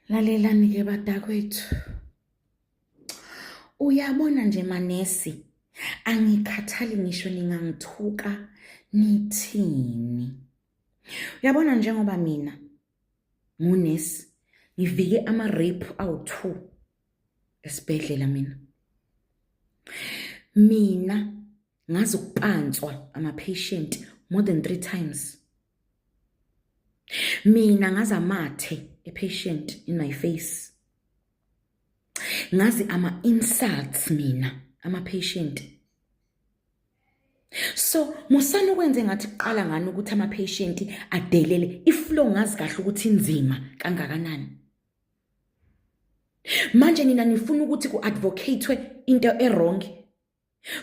Lalelani-ke badakwethu, uyabona nje manesi, angikhathali ngisho ningangithuka nithini. Uyabona njengoba mina ngunesi ngivike ama-rape awu-2 esibhedlela mina ngazi ukupanswa ama-patient more than 3 times. Mina ngazi amathe e-patient in my face. Ngazi ama-insults mina ama-patient. So musana ukwenze ngathi kuqala ngani ukuthi ama-patient adelele iflow ngazi kahle ukuthi inzima kangakanani. Manje nina nifuna ukuthi ku-advocatewe into e-wrong,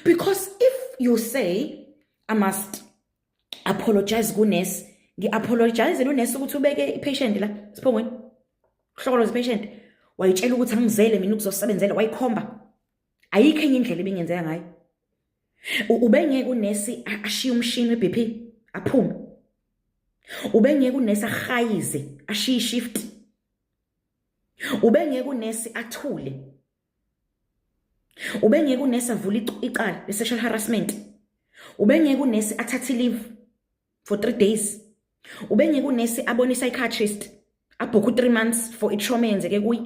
because if you say I must apologize kunesi, ngi-apologize unesi ukuthi ubeke i-patient la siphongweni, uhlokoloza i-patient, wayitshela ukuthi angizele mina ukuzosebenzela, wayikhomba. Ayikho enye indlela ebengenzeka ngayo. Ubengeke unesi ashiye umshini we-BP aphume. Ubengeke unesi ahayize ashiye shift. Ubengeke unesi athule. Ubengeke unesi avule icala le-sexual harassment. Ubengeke unesi athathe leave for 3 days. Ubengeke unesi abone i-psychiatrist abhukhe 3 months for i-trauma yenzeke kuye.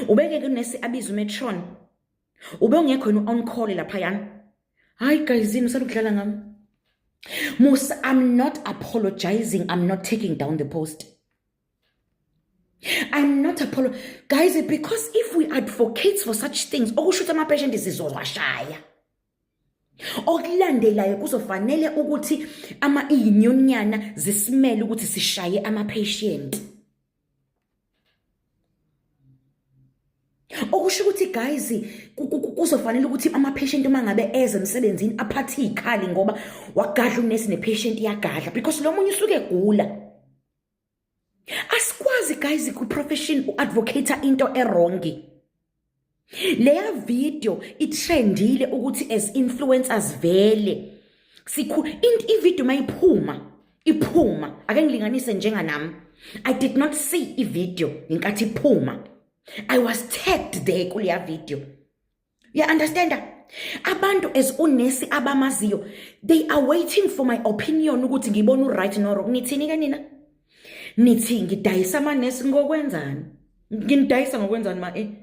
Ubengeke unesi abize umetron. Ubengekho yena on call laphayana. Hayi guys, yini usalukudlala ngami? Musa, I'm not apologizing. I'm not taking down the post. I'm not guys, because if we advocate for such things, okusho ukuthi ama-patient sizowashaya. Okulandelayo kuzofanele ukuthi inyonyana zisimele ukuthi sishaye ama-patient. Okusho ukuthi guys, kuzofanele ukuthi ama-patient uma ngabe eze emsebenzini aphathe izikhali ngoba wagadla unesi ne-patient iyagadla, because lo munye usuke egula. Asikwazi guys ku-profession u-advocate into e-wrong. Leya video itrendile ukuthi as influencers vele i-video iphuma ake ngilinganise njenganami. I did not see i-video ngenkathi iphuma. I was tagged there kuleya video. You understand? Abantu as unesi abamaziyo, they are waiting for my opinion ukuthi ngibone right no wrong. Nithini ke nina? Nithi ngidayisa amanesi ngokwenzani? Nginidayisa ngokwenzani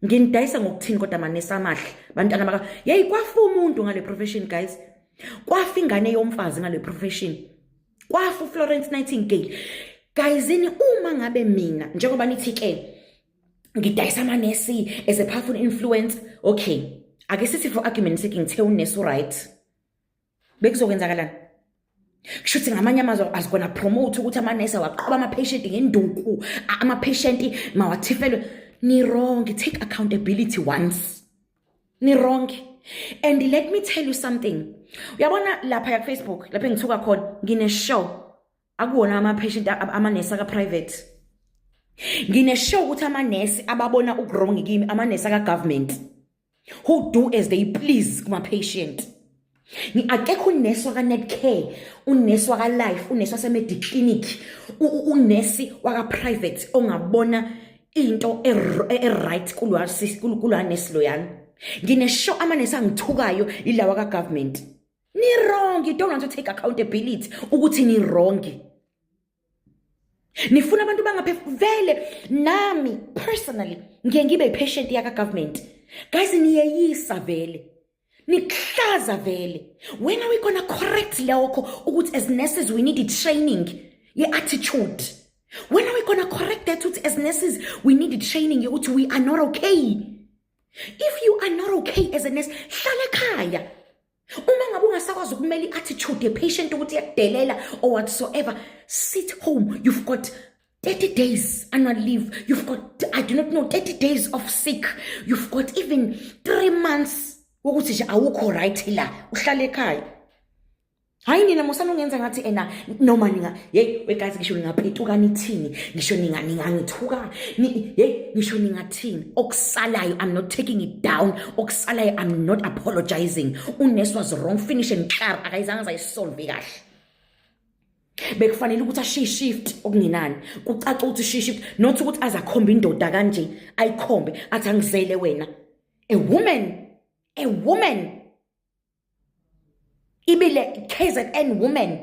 nginidayisa ngokuthini kodwa amanesi amahle. Bantwana baka, yayi kwafa umuntu ngale profession guys. Kwafa ingane yomfazi ngale profession. Kwafa Florence Nightingale. Guys, uma ngabe mina njengoba nithi ke ngidayisa amanesi as a powerful influence, okay, ake sithi for argument sake ngithe unesi right, bekuzokwenzakalani? Kushuthi ngamanye amazwi azikona promote ukuthi amanesi waqoba ama-patient ngenduku, ama-patient mawathifelwe. Ni wrong. Take accountability once. Ni wrong. And let me tell you something. Uyabona lapha ya Facebook, lapha engithuka khona, ngine-show akuwona ama-patient amanesi aka-private. Ngine-show ukuthi amanesi ababona uku-wrong kimi, amanesi aka-government, who do as they please kuma-patient. Akekho unesi waka-Netcare, unesi waka-Life, unesi wase-Mediclinic, unesi waka-private ongabona into e-right kulwa nesi loyana. Ngine-show amanesi angithukayo ilawa ka-government. Ni wrong. You don't want to take accountability ukuthi ni wrong. Nifuna abantu vele nami personally ngibe i-patient yaka-government. Guys, niyeyisa vele. Niklaza vele. When are we gonna correct lokho ukuthi as nurses we need training ye-attitude? When are we gonna correct that as nurses we need training ukuthi we are not okay? If you are not okay as a nurse, hlala ekhaya. Uma ngabe ungasakwazi ukumela i-attitude ye-patient ukuthi yakudelela or whatsoever, sit home. You've got 30 days annual leave. You've got, I do not know, 30 days of sick. You've got even 3 months wokuthi nje awukho right la, uhlala ekhaya. Hayi nina musana ungenza ngathi noma we guys, ngisho ningaphethuka nithini, ngisho ningangithuka, ngisho ningathini, okusalayo I'm not taking it down, okusalayo I'm not apologizing. Unesi was wrong, finish and clear, akayizange zayisolve kahle. bekufanele ukuthi ashiye shift okungenani kucaca ukuthi shiye shift not ukuthi azakhomba indoda kanje ayikhombe athi angizele wena a woman ibile KZN woman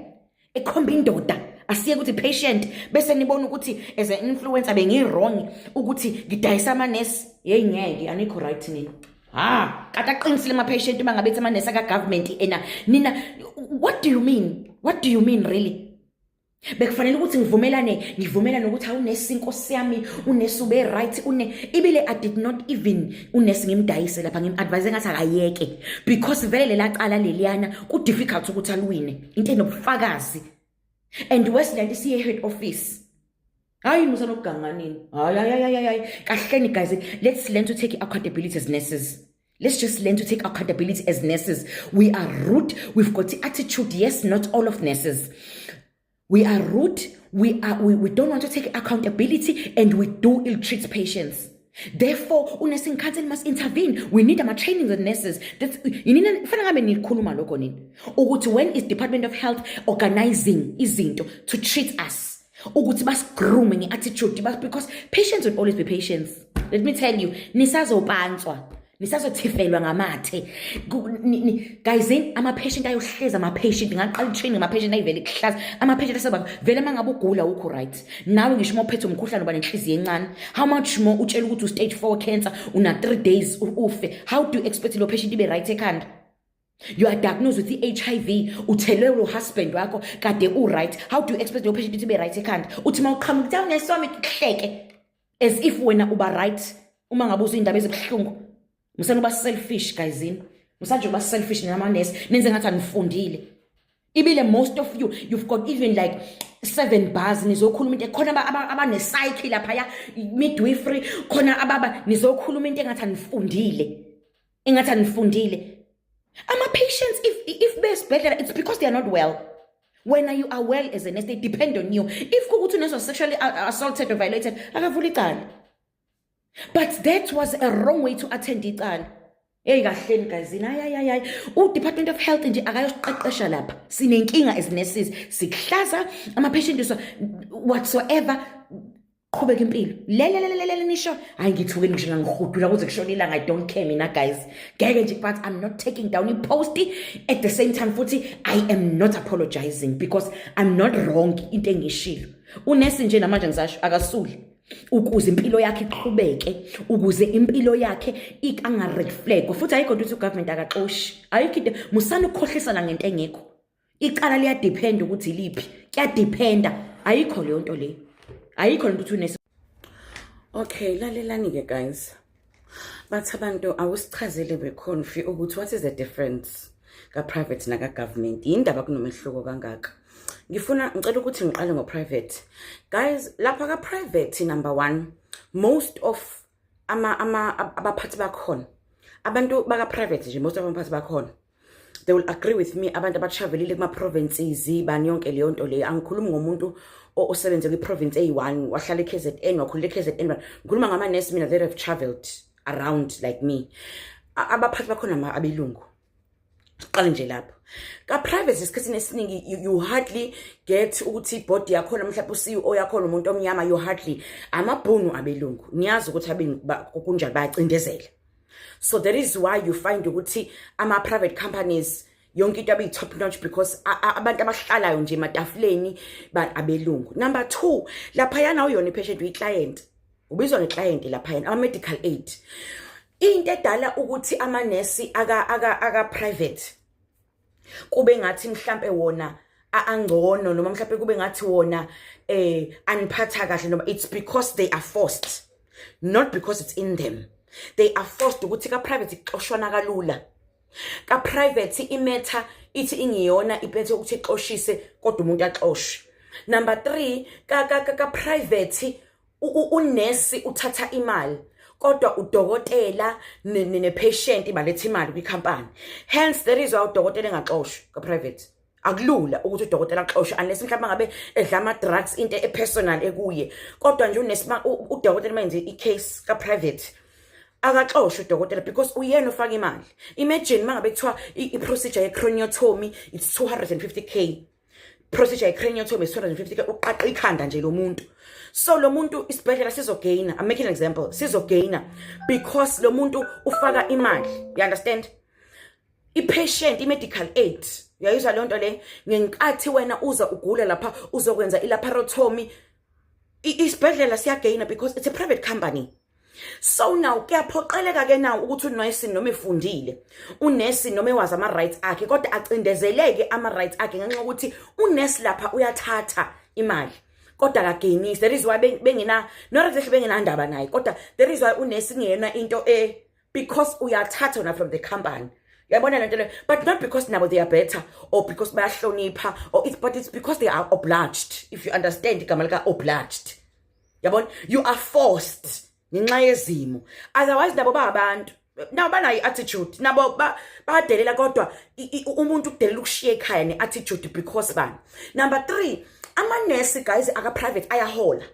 ekhomba indoda asiye ukuthi patient bese nibona ukuthi as an influencer bengirong ukuthi ngidayisa amanesi ngeke anikho right nina kade aqinisile ama patient bangabethi amanesi aka government ena nina what do you mean really bekufanele ukuthi ngivumelane ukuthi awunesi inkosi yami unesi ube right ibile I did not even unesi ngimdayise lapha ngim-advise ngathi akayeke because vele lela qala leliyana ku difficult ukuthi alwine into enobufakazi and Westland siye head office hayi musana ukuganganini hayi kahleni guys let's learn to take accountability as nurses. Let's just learn to take accountability as nurses. We are rude. We've got the attitude. Yes, not all of nurses. We are rude. We don't want to take accountability, and we do ill-treat patients. Therefore, nursing council must intervene. We need trainings as nurses. That's when is Department of Health organizing izinto to treat us? Grooming attitude because patients will always be patients. Let me tell you, nisazothifelwa ngamathe guys ama-patient ayohleza ama-patient ngaqala i-training ama-patient ayivele kuhlaza ama-patient aseba vele mangabe ugula ukho right nawe ngisho uma uphethe umkhuhlane uba nenhliziyo encane how much more utshela ukuthi u-stage 4 cancer una 3 days ufe how do you expect lo patient ibe right ekhanda you are diagnosed with i-HIV uthelwe lo husband wakho kade u-right how do you expect lo patient ukuthi ibe right ekhanda uthi ma uqhamuka ukuthi awunesome kuhleke as if wena uba right uma ngabe uzindaba ezibuhlungu musana uba selfish guys musanje uba selfish namanesi nenze ngathi anifundile ibile most of you've got even like 7 bars nizokhuluma into khona abane cycle lapha ya midwifery khona ababa nizokhuluma into engathi anifundile ama patients if besibhedlela it's because they are not well. When you are well as a nurse, they depend on you. If kukuthi nurse was sexually assaulted or violated akavula icala. But that was a wrong way to attend icala. Hey kahleni guys hayi Department of Health nje akayosiqeqesha lapha sinenkinga as nurses sikuhlaza ama patients whatsoever qhubeka impilo lele nisho hayi ngithuke ngisho ngihudula kuze kushona ilanga I don't care mina guys ngeke nje but I'm not taking down ipost at the same time futhi I am not apologizing because I'm not wrong into engishilo unesi nje namanje ngisasho akasuli ukuze impilo yakhe iqhubeke ukuze impilo yakhe anga red flag futhi ayikho ukuthi ugovernment akaxoshi ayikho into musana ukukhohlisana ngento engekho icala liya depend ukuthi liphi kuya dependa ayikho leyo nto le ayikho into unesi. Okay, lalelani ke guys bathi abantu awusichazele beconfi ukuthi what is the difference ka private na ka government indaba kunomehluko kangaka. Ngicela ukuthi ngiqale ngo-private. Guys, lapha ka-private number 1, most of abaphathi bakhona. Abantu baka-private nje, most of abaphathi bakhona. They will agree with me, abantu abatravelile kuma-provinces, bani yonke leyo nto leyo. Angikhulumi ngomuntu osebenze kwi-province eyi-1, wahlala e-KZN, wakhulele e-KZN. Ngikhuluma ngama-nurse mina that have traveled around like me. Abaphathi bakhona abelungu. Qale nje lapho ka private isikhathini esiningi you hardly get ukuthi body yakho mhlawumbe uCEO yakho umuntu omnyama you hardly amabhunu abelungu niyazi ukuthi kunjani bayacindezela. So that is why you find ukuthi ama private companies yonke into abayi top notch because abantu abahlalayo nje ematafuleni abelungu. Number 2, lapha yana uyona patient uyi-client ubizwa nge-client lapha yana ama medical aid. Into edala ukuthi ama nurse aka private kube ngathi mhlambe wona angcono noma mhlambe kube ngathi wona aniphatha kahle noma it's because they are forced not because it's in them. They are forced ukuthi ka private ixoshwana kalula. Ka private imetha ithi ingiyona iphethe ukuthi ixoshise kodwa umuntu axoshwe. Number 3 ka private unesi uthatha imali kodwa udokotela ne patient baletha imali kwikhampani. Hence there is why udokotela engaxoshwa ka private. Akulula ukuthi udokotela axoshwe unless mhlawumbe ngabe edla ama drugs into epersonal ekuye. Kodwa nje udokotela manje icase ka private akaxoshwe udokotela because uyena ufaka imali. Imagine mangabe kuthiwa iprocedure ye craniotomy it's 250k. procedure ye-craniotomy is 250K, uqaqa ikhanda nje lo muntu. So lo muntu isibhedlela sizogaina, I'm making an example, sizogaina because lo muntu ufaka imali, you understand? I-patient, i-medical aid, uyayizwa le nto le, ngenkathi wena uza ugule lapha uzokwenza i-laparotomy, isibhedlela siyagaina because it's a private company. So now kuyaphoqeleka ke now ukuthi unesi noma efundile, unesi noma ewazi ama-rights akhe, kodwa acindezeleke ama-rights akhe ngenxa ukuthi unesi lapha uyathatha imali kodwa akagainisi. There is why bengena, not exactly bengenandaba naye, kodwa there is why unesi ngena into because uyathatha wena from the company. Yabona lento le, but not because nabo they are better or because bayahlonipha or but it's because they are obliged. If you understand igama lika obliged, yabona, you are forced ngenxa yezimo. Otherwise nabo babantu, nabo banayo attitude, nabo badelela kodwa umuntu ukudelela ukushiya ekhaya ne-attitude because bani. Number 3, amanesi guys aka private ayahola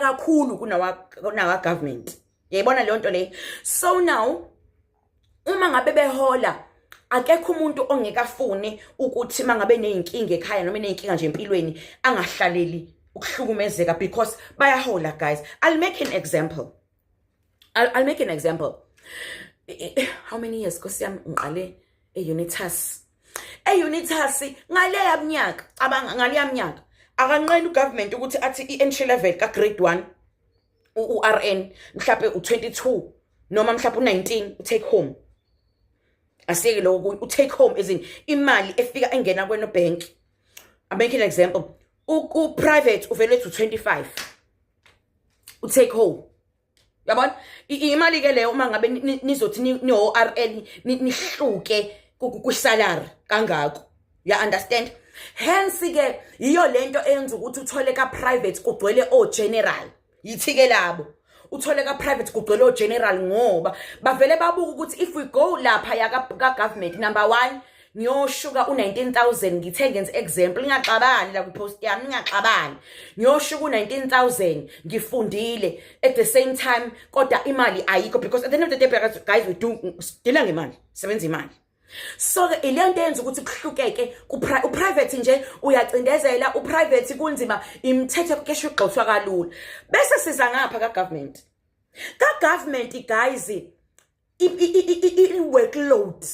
kakhulu kunawa government. Yayibona leyo nto le. So now uma ngabe behola, akekho umuntu ongekafuni ukuthi mangabe neyinkinga ekhaya noma neyinkinga nje empilweni angahlaleli ukuhlukumezeka because bayahola guys. I'll make an example. I'll make an example. How many years Nkosi yami ngiqale eUnitas? EUnitas ngale yaminyaka, ngale yaminyaka akanqeni ugovernment ukuthi athi i-entry level ka grade 1 u-RN mhlawumbe u22 noma mhlawumbe u19 u-take home. Asike lokho u-take home as in imali efika engena kweno bank. I'm making an example. Private uvele to 25 u-take home. Yabona imali ke leyo uma ngabe nizothi ni-RN nihluke ku-salary kangako. You understand? Hence ke iyo lento eyenza ukuthi uthole ka private kugcwele o general. Yithi ke labo uthole ka private kugcwele o general ngoba bavele babuka ukuthi if we go lapha ya ka government, number 1 ngiyoshuka u19,000 ngithenge nge example, ngingaxabani la ku post yami, ngingaxabani, ngiyoshuka u19,000 ngifundile at the same time kodwa imali ayikho because at the end of the day guys we do dila ngemali, sebenza imali. So ke ilento yenza ukuthi kuhlukeke uprivate nje uyacindezela, uprivate kunzima, imithetho kesho igxothwa kalula. Bese siza ngapha ka government. Ka government guys i workload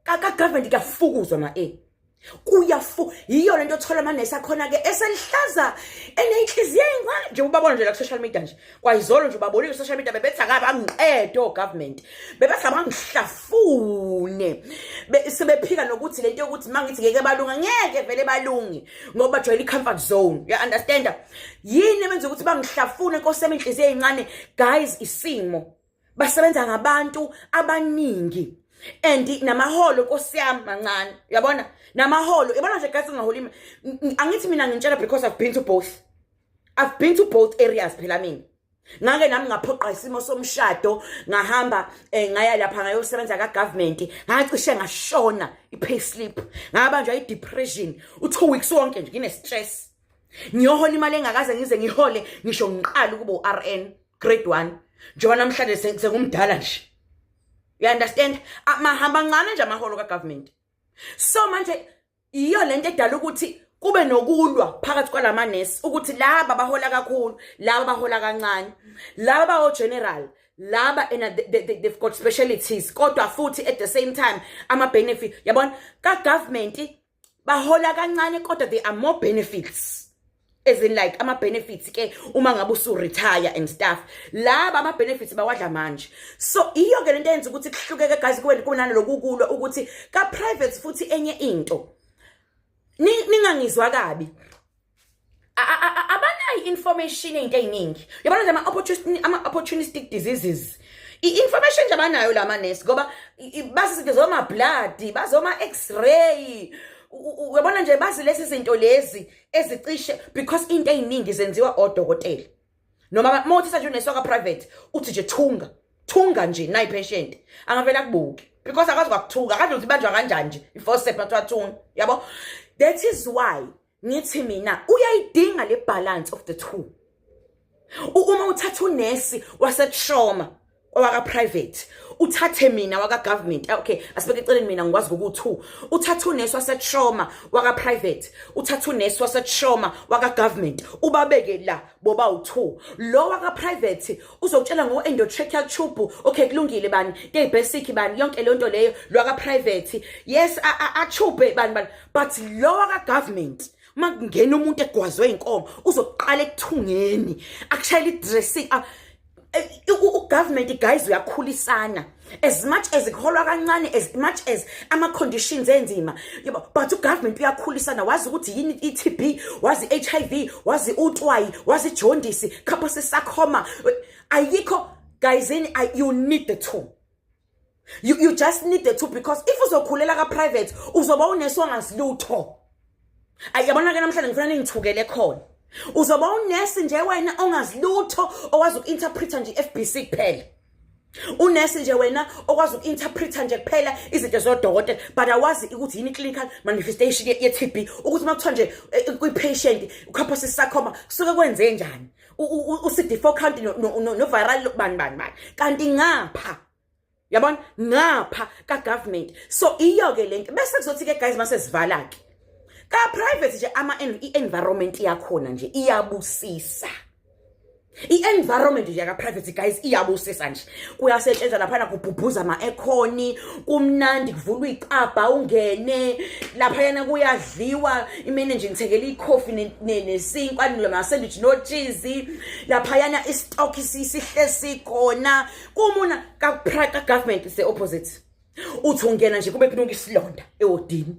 ka government kuyafukuzwa ma yiyo lento othola amanesi akhona ke eselihlaza enenhliziyo engwane nje ubabona nje la ku social media nje kwayizolo nje ubabona ku social media bebethi akaba ngiqede government bebethi abangihlafune sebephika nokuthi lento yokuthi mangithi ngeke balunga, ngeke vele balungi ngoba bajwayela i-comfort zone. You understand? Yini benza ukuthi bangihlafune Nkosi yami inhliziyo ezincane guys? Isimo basebenza ngabantu abaningi and namaholo Nkosi yami mancane, uyabona namaholo. Yabona nje guys ngaholi, angithi mina ngintshela because I've been to both areas phela mina. Ngake nami ngaphoqa isimo somshado, ngahamba ngaya lapha ngayosebenza ka government, ngacishe ngashona i-pay slip, ngabanjwa i-depression u2 weeks wonke nje ngine stress. Ngiyohola imali engakaze ngize ngihole ngisho ngiqala ukuba uRN grade 1 njengoba namhlanje sengumdala nje. You understand? Mahamba ngane nje amaholo ka government. So manje iyo lento edala ukuthi kube nokulwa phakathi kwalamanesi ukuthi laba bahola kakhulu, laba bahola kancane, laba o general, laba they've got specialties kodwa futhi at the same time ama benefit. Yabona ka government bahola kancane kodwa there are more benefits. As in like ama benefits ke uma ngabe usu retire and stuff, laba ama benefits bawadla manje. So iyo ke lento yenza ukuthi kuhlukeke guys kunani lokukulwa ukuthi ka private futhi enye into ningangizwa kabi abanayo information into eziningi. Yabona nje ama opportunistic diseases, i-information nje abanayo la manesi ngoba basithi zoma blood, bazoma x-ray, uyabona nje bazi lezi zinto lezi ezicishe because into eziningi zenziwa odokotela. Noma mothi sanje uneswa private uthi nje thunga nje nayi patient angavela kubuki because akazi kwakuthunga akade uthi banjwa kanjani nje i-forceps bathathunga. Yabo, that is why ngithi mina uyayidinga le balance of the two. Uma uthatha unesi wase trauma owaka-private uthathe mina waka-government. Okay, asibeke eceleni mina ngikwazi ukuthi uthathe unesi wase-trauma waka-private, uthathe unesi wase-trauma waka-government, ubabeke la boba u2. Lo waka-private uzokutshela ngo-endotracheal tube, okay kulungile bani, ke-basic bani, yonke le nto leyo. Lo waka-private yes a-tube bani, but lo waka-government makungena umuntu egwazwe inkomo uzoqala ekuthungeni akushayela idressing. Government guys uyakhulisana as much as ikholwa kancane, as much as ama conditions enzima, but government uyakhulisana. Wazi ukuthi yini i-TB, wazi HIV, wazi utwayi, wazi jaundice, kapase sarcoma, ayikho guys. You need the two. You just need the two, because if uzokhulela ka private uzoba unesi ongazilutho. Ayabona ke namhlanje ngifuna ngithukele khona. Uzoba unesi nje wena ongazilutho owazi uku-interpreta nje FBC kuphela. Unesi nje wena okwazi uku-interpreta nje kuphela izinto zodokotela, but awazi ukuthi yini clinical manifestation ye-TB, ukuthi makuthiwa nje kwi-patient ukhaphosi sarcoma kusuke kwenze njani, u-CD4 count no-viral bani. Kanti ngapha yabona ngapha ka-government. So iyo ke lento bese kuzothi ke guys masesivala ke ka-private nje i-environment yakhona nje iyabusisa. I-environment nje yaka-private guys iyabusisa nje. Kuyasetshenzwa laphana kubhubhuza ama-ekhoni, kumnandi kuvulwa iy'qabha ungene laphayana kuyadliwa imene nje ngithekela ikhofi nesinkwa nama-sandwich no-cheese laphayana istock sihle sikhona. Kumuna ka-government is-the-opposite. Uthi ungena nje kube kunuka isilonda ewodini,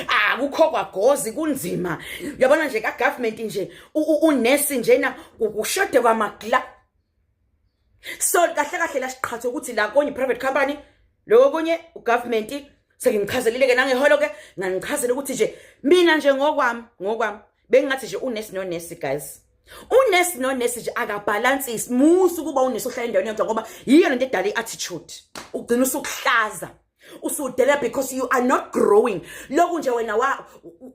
akukho kwagozi kunzima. Uyabona nje ka-government nje unesi njena kushode kwamagla. So kahle la siqhathe ukuthi la konye private company lo konye ugovernment sengichazelile ke nangeholo ke nganichazela ukuthi nje mina nje ngokwami bengathi nje unesi nonesi guys. Unesi nonesi nje akabalance musu kuba unesi ohlala endaweni yonke ngoba yiyo lento edala i-attitude. Ugcina usukuhlaza usudela because you are not growing. Lokhu nje wena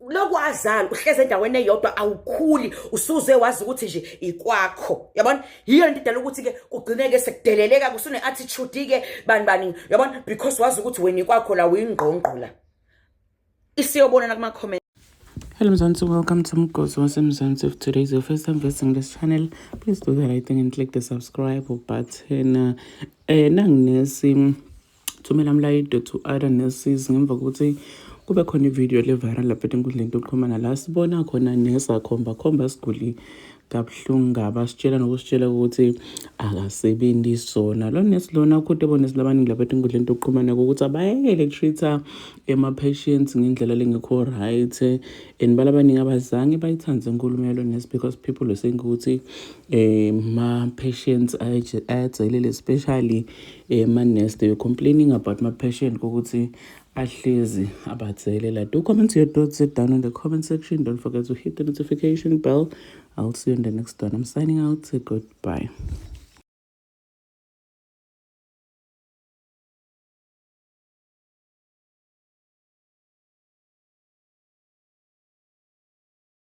lokhu azali uhleze endaweni eyodwa awukhuli usuze wazi ukuthi nje ikwakho. Yabona yiyo lento edala ukuthi ke kugcineke sekudeleleka kusune attitude ke bani yabona because wazi ukuthi wena ikwakho la uyingqongqo la. Isiyobona kuma comment. Hello Mzansi, welcome to Mgosi Mzansi. If today is your first time visiting this channel, please do the right thing and click the subscribe button. Nanginesi thumela umlayedo to other nurses ngemva kokuthi kube khona ivideo le viral lapha enkundleni yokuxhumana la sibona khona nurse akhomba isiguli kabuhlungu ngabasitshela nokusitshela ukuthi akasebenzi sona. Lo nurse lona ukuthe bona silabaningi lapha enkundleni yokuxhumana ukuthi abayekele treata patients ngendlela lengekho right, and balabaningi abazange bayithande inkulumo yalo nurse because people are saying ukuthi ma patients ayagcelele, especially ma nurse, they were complaining about my patient ukuthi ahlezi abatzelela. Do comment your thoughts down in the comment section. Don't forget to hit the notification bell. I'll see you in the next one. I'm signing out. Goodbye.